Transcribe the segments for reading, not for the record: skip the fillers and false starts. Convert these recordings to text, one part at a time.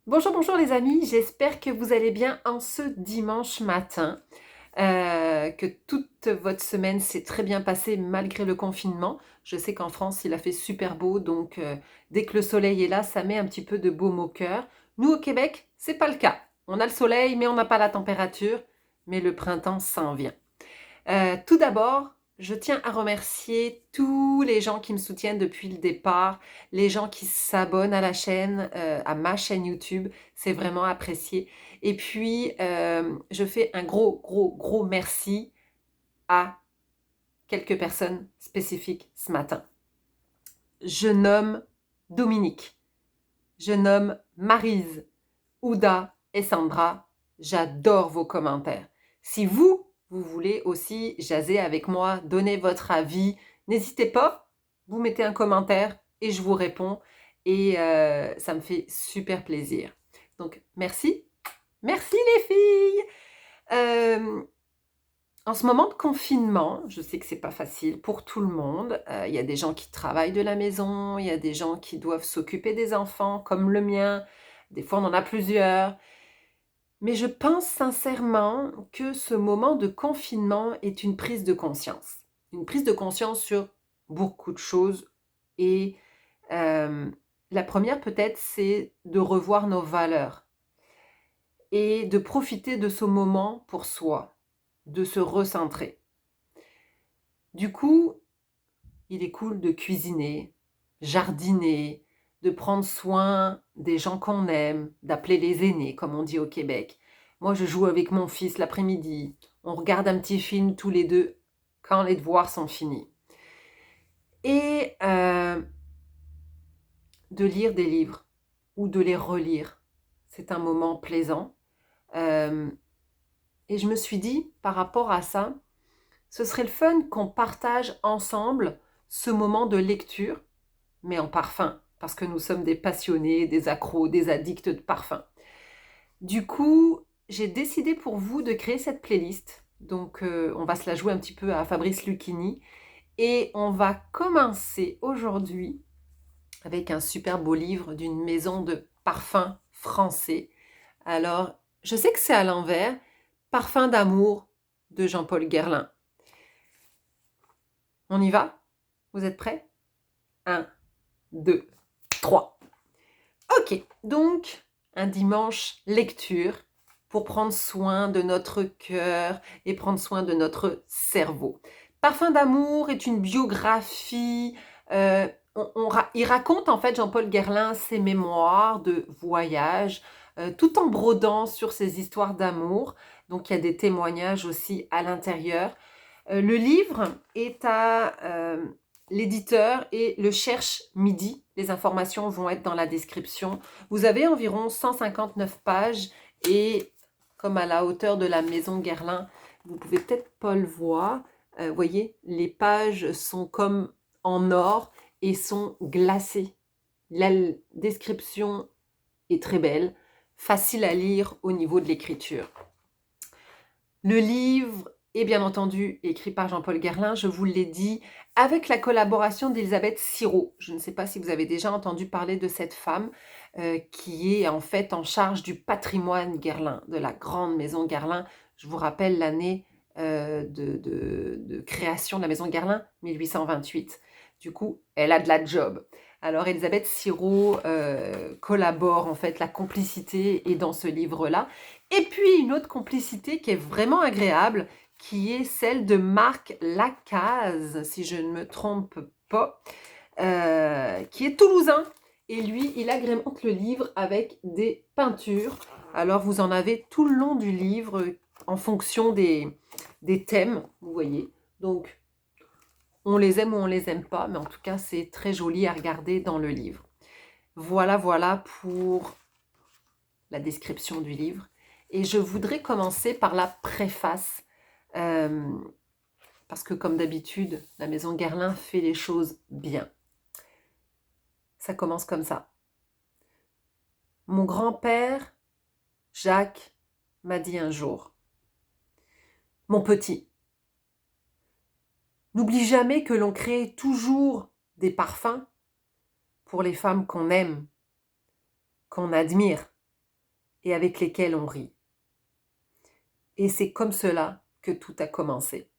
Bonjour, bonjour les amis, j'espère que vous allez bien en ce dimanche matin, que toute votre semaine s'est très bien passée malgré le confinement. Je sais qu'en France, il a fait super beau, donc dès que le soleil est là, ça met un petit peu de baume au cœur. Nous, au Québec, c'est pas le cas. On a le soleil, mais on n'a pas la température, mais le printemps s'en vient. Tout d'abord, je tiens à remercier tous les gens qui me soutiennent depuis le départ, les gens qui s'abonnent à la chaîne, à ma chaîne YouTube, c'est vraiment apprécié. Et puis, je fais un gros, gros, gros merci à quelques personnes spécifiques ce matin. Je nomme Dominique, je nomme Maryse, Ouda et Sandra. J'adore vos commentaires. Si vous voulez aussi jaser avec moi, donner votre avis, n'hésitez pas, vous mettez un commentaire et je vous réponds. Et ça me fait super plaisir. Donc, merci. Merci les filles. Euh, En ce moment de confinement, je sais que c'est pas facile pour tout le monde. Il y a des gens qui travaillent de la maison, il y a des gens qui doivent s'occuper des enfants, comme le mien. Des fois, on en a plusieurs. Mais je pense sincèrement que ce moment de confinement est une prise de conscience. Une prise de conscience sur beaucoup de choses. Et la première peut-être, c'est de revoir nos valeurs et de profiter de ce moment pour soi, de se recentrer. Du coup, il est cool de cuisiner, jardiner, de prendre soin des gens qu'on aime, d'appeler les aînés, comme on dit au Québec. Moi, je joue avec mon fils l'après-midi. On regarde un petit film tous les deux quand les devoirs sont finis. Et de lire des livres ou de les relire. C'est un moment plaisant. Euh, et je me suis dit, par rapport à ça, ce serait le fun qu'on partage ensemble ce moment de lecture mais en parfum, parce que nous sommes des passionnés, des accros, des addicts de parfum. Du coup, j'ai décidé pour vous de créer cette playlist. Donc, on va se la jouer un petit peu à Fabrice Lucchini. Et on va commencer aujourd'hui avec un super beau livre d'une maison de parfums français. Alors, je sais que c'est à l'envers. Parfum d'amour de Jean-Paul Guerlain. On y va? Vous êtes prêts? Un, 2, 3. Ok, donc un dimanche lecture pour prendre soin de notre cœur et prendre soin de notre cerveau. Parfum d'amour est une biographie. Il raconte en fait Jean-Paul Guerlain ses mémoires de voyage, tout en brodant sur ses histoires d'amour. Donc il y a des témoignages aussi à l'intérieur. Le livre est à l'éditeur et le cherche midi. Les informations vont être dans la description. Vous avez environ 159 pages et comme à la hauteur de la maison Guerlain, vous pouvez peut-être pas le voir. Vous voyez, les pages sont comme en or et sont glacées. La description est très belle, facile à lire au niveau de l'écriture. Le livre est bien entendu écrit par Jean-Paul Guerlain, je vous l'ai dit, avec la collaboration d'Elisabeth Sirot. Je ne sais pas si vous avez déjà entendu parler de cette femme qui est en fait en charge du patrimoine Guerlain, de la grande maison Guerlain. Je vous rappelle l'année de création de la maison Guerlain, 1828. Du coup, elle a de la job. Alors, Elisabeth Sirot collabore, en fait, la complicité est dans ce livre-là. Et puis, une autre complicité qui est vraiment agréable, qui est celle de Marc Lacaze, si je ne me trompe pas, qui est toulousain. Et lui, il agrémente le livre avec des peintures. Alors, vous en avez tout le long du livre en fonction des thèmes, vous voyez. Donc, on les aime ou on les aime pas, mais en tout cas, c'est très joli à regarder dans le livre. Voilà, voilà pour la description du livre. Et je voudrais commencer par la préface, euh, parce que comme d'habitude, la maison Guerlain fait les choses bien. Ça commence comme ça. Mon grand-père, Jacques, m'a dit un jour, mon petit, n'oublie jamais que l'on crée toujours des parfums pour les femmes qu'on aime, qu'on admire. et avec lesquels on rit. Et c'est comme cela que tout a commencé.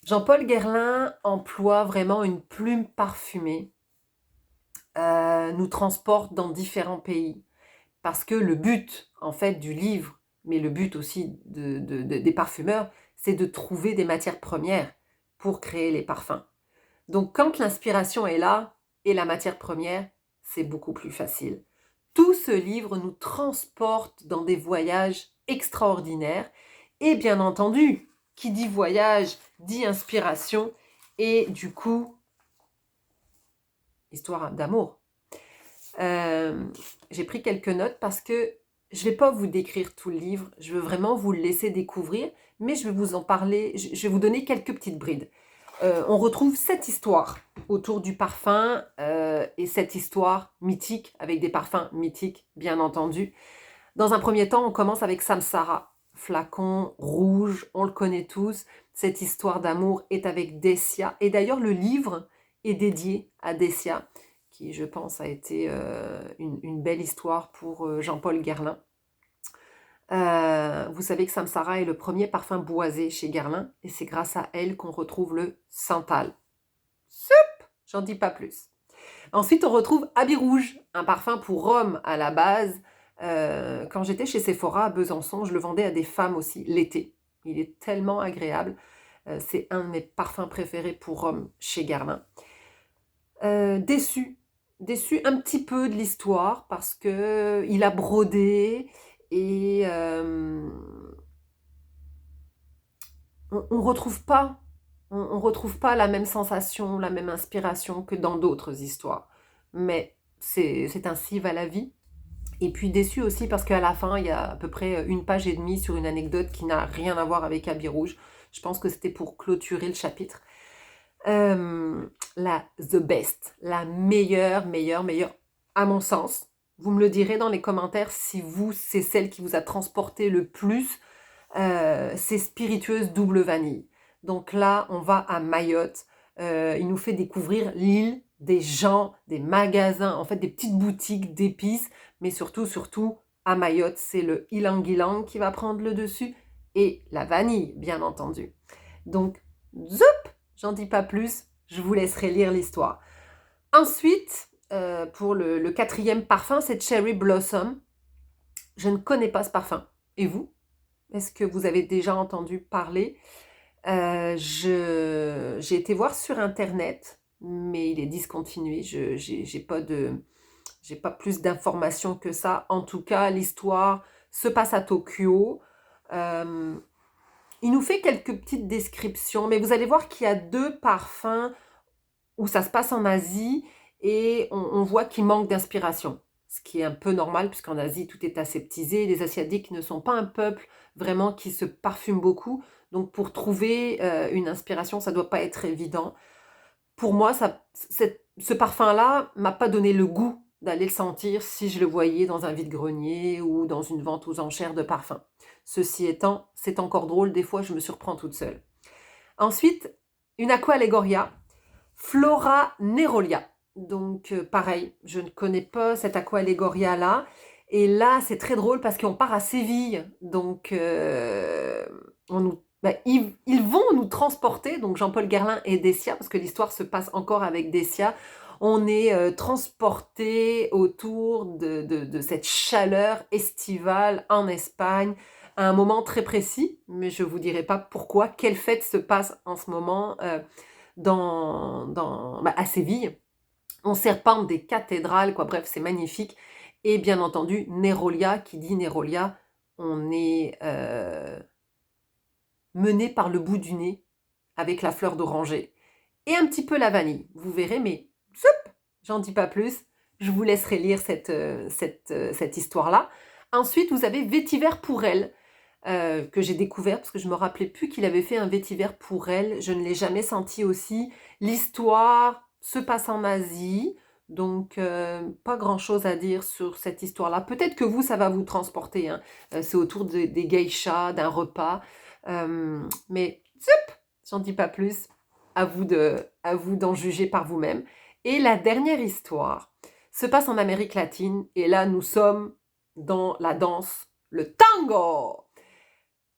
Jean-Paul Guerlain emploie vraiment une plume parfumée, nous transporte dans différents pays. Parce que le but, en fait, du livre, mais le but aussi des parfumeurs, c'est de trouver des matières premières pour créer les parfums. Donc, quand l'inspiration est là et la matière première, c'est beaucoup plus facile. Tout ce livre nous transporte dans des voyages extraordinaires. Et bien entendu, qui dit voyage, dit inspiration. Et du coup, histoire d'amour. J'ai pris quelques notes parce que je ne vais pas vous décrire tout le livre, je veux vraiment vous le laisser découvrir, mais je vais vous en parler, je vais vous donner quelques petites brides. On retrouve cette histoire autour du parfum et cette histoire mythique, avec des parfums mythiques, bien entendu. Dans un premier temps, on commence avec Samsara, flacon rouge, on le connaît tous. Cette histoire d'amour est avec Dessia. Et d'ailleurs, le livre est dédié à Dessia, qui, je pense, a été une belle histoire pour Jean-Paul Guerlain. Vous savez que Samsara est le premier parfum boisé chez Guerlain, et c'est grâce à elle qu'on retrouve le Santal. Soup, j'en dis pas plus. Ensuite, on retrouve Habit Rouge, un parfum pour hommes à la base. Quand j'étais chez Sephora à Besançon, je le vendais à des femmes aussi, l'été. Il est tellement agréable. C'est un de mes parfums préférés pour hommes chez Guerlain. Déçu un petit peu de l'histoire parce que il a brodé et on retrouve pas on retrouve pas la même sensation, la même inspiration que dans d'autres histoires. Mais c'est ainsi va la vie. Et puis déçu aussi parce qu'à la fin, il y a à peu près 1 page et demie sur une anecdote qui n'a rien à voir avec Habit Rouge. Je pense que c'était pour clôturer le chapitre. The best, la meilleure, à mon sens. Vous me le direz dans les commentaires si c'est celle qui vous a transporté le plus. C'est Spiritueuse double vanille. Donc là, on va à Mayotte. Il nous fait découvrir l'île, des gens, des magasins, en fait des petites boutiques d'épices, mais surtout à Mayotte, c'est le ylang-ylang qui va prendre le dessus et la vanille, bien entendu. Donc, zoup, j'en dis pas plus, je vous laisserai lire l'histoire. Ensuite, pour le quatrième parfum, c'est Cherry Blossom. Je ne connais pas ce parfum. Et vous? Est-ce que vous avez déjà entendu parler? J'ai été voir sur Internet, mais il est discontinué. J'ai pas plus d'informations que ça. En tout cas, l'histoire se passe à Tokyo. Il nous fait quelques petites descriptions, mais vous allez voir qu'il y a 2 parfums où ça se passe en Asie et on voit qu'il manque d'inspiration. Ce qui est un peu normal puisqu'en Asie, tout est aseptisé. Les Asiatiques ne sont pas un peuple vraiment qui se parfume beaucoup. Donc pour trouver une inspiration, ça ne doit pas être évident. Pour moi, ce parfum-là m'a pas donné le goût d'aller le sentir si je le voyais dans un vide-grenier ou dans une vente aux enchères de parfums. Ceci étant, c'est encore drôle, des fois je me surprends toute seule. Ensuite, une Aqua Allegoria, Flora Nerolia. Donc pareil, je ne connais pas cette Aqua Allegoria là. Et là, c'est très drôle parce qu'on part à Séville. Donc ils vont nous transporter, donc Jean-Paul Guerlain et Dessia, parce que l'histoire se passe encore avec Dessia. On est transporté autour de cette chaleur estivale en Espagne, à un moment très précis, mais je ne vous dirai pas pourquoi, quelle fête se passe en ce moment à Séville. On serpente des cathédrales, quoi. Bref, c'est magnifique. Et bien entendu, Nerolia, qui dit Nerolia, on est mené par le bout du nez avec la fleur d'oranger. Et un petit peu la vanille, vous verrez, mais j'en dis pas plus. Je vous laisserai lire cette histoire-là. Ensuite, vous avez Vétiver pour elle, que j'ai découvert parce que je ne me rappelais plus qu'il avait fait un vétiver pour elle. Je ne l'ai jamais senti aussi. L'histoire se passe en Asie, donc pas grand-chose à dire sur cette histoire-là. Peut-être que vous, ça va vous transporter. Hein. C'est autour des geishas, d'un repas. Mais j'en dis pas plus. À vous d'en juger par vous-même. Et la dernière histoire se passe en Amérique latine. Et là, nous sommes dans la danse, le tango,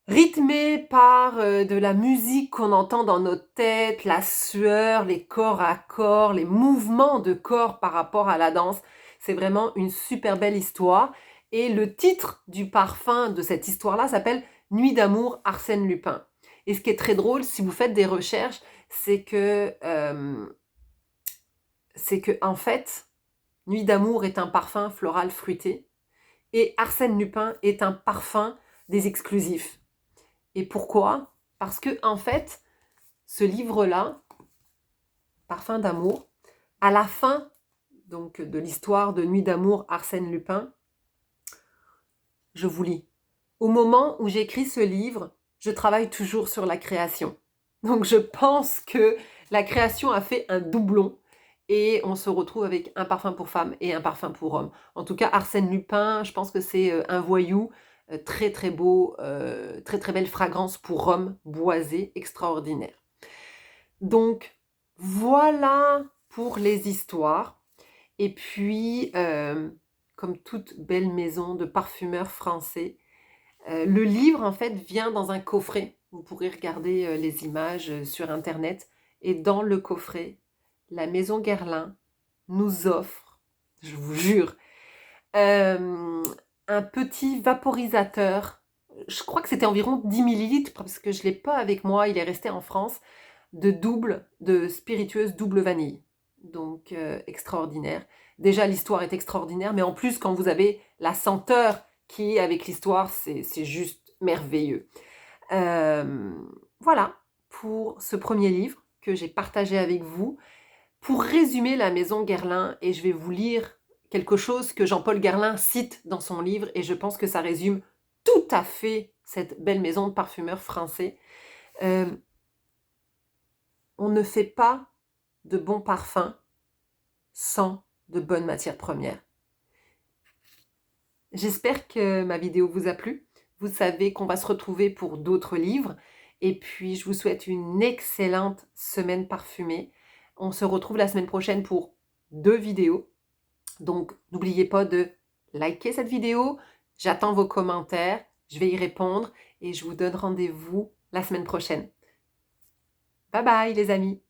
rythmé par de la musique qu'on entend dans notre tête, la sueur, les corps à corps, les mouvements de corps par rapport à la danse. C'est vraiment une super belle histoire. Et le titre du parfum de cette histoire-là s'appelle Nuit d'amour, Arsène Lupin. Et ce qui est très drôle, si vous faites des recherches, c'est que en fait, Nuit d'amour est un parfum floral fruité et Arsène Lupin est un parfum des exclusifs. Et pourquoi? Parce que en fait, ce livre-là, Parfum d'amour, à la fin donc de l'histoire de Nuit d'amour, Arsène Lupin, je vous lis. Au moment où j'écris ce livre, je travaille toujours sur la création. Donc je pense que la création a fait un doublon et on se retrouve avec un parfum pour femme et un parfum pour homme. En tout cas, Arsène Lupin, je pense que c'est un voyou très très beau, très très belle fragrance pour homme, boisé, extraordinaire. Donc voilà pour les histoires. Et puis, comme toute belle maison de parfumeurs français, le livre, en fait, vient dans un coffret. Vous pourrez regarder les images sur Internet. Et dans le coffret, la maison Guerlain nous offre, je vous jure, un petit vaporisateur. Je crois que c'était environ 10 millilitres parce que je ne l'ai pas avec moi, il est resté en France, de spiritueuse double vanille. Donc, extraordinaire. Déjà, l'histoire est extraordinaire, mais en plus, quand vous avez la senteur qui est avec l'histoire, c'est juste merveilleux. Voilà pour ce premier livre que j'ai partagé avec vous. Pour résumer la maison Guerlain, et je vais vous lire quelque chose que Jean-Paul Guerlain cite dans son livre, et je pense que ça résume tout à fait cette belle maison de parfumeurs français. On ne fait pas de bons parfums sans de bonnes matières premières. J'espère que ma vidéo vous a plu. Vous savez qu'on va se retrouver pour d'autres livres. Et puis, je vous souhaite une excellente semaine parfumée. On se retrouve la semaine prochaine pour 2 vidéos. Donc, n'oubliez pas de liker cette vidéo. J'attends vos commentaires. Je vais y répondre. Et je vous donne rendez-vous la semaine prochaine. Bye bye les amis!